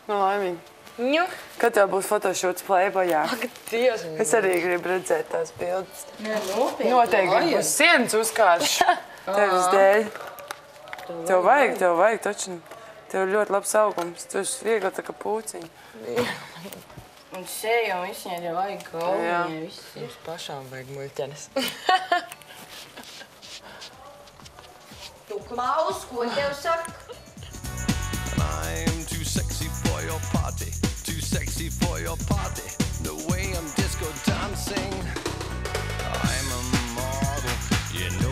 Nu, laimīgi. Nu. Kad tev būs fotošūts Playboyā? Ak, Dievs. Es arī gribu redzēt tās bildes. Nē, nopietni. Noteikti būs sienas uzkāršu. Tevis dēļ. Tev vajag taču. Tev ļoti labs augums. Tu esi viegli tā kā pūciņa. Un sejam visiem jau vajag galviņai, viss ir. Mums pašām vajag muļķenes. Tu klaus, ko tev saka? I'm too sexy for your party, too sexy for your party. The way I'm disco dancing, I'm a model, you know.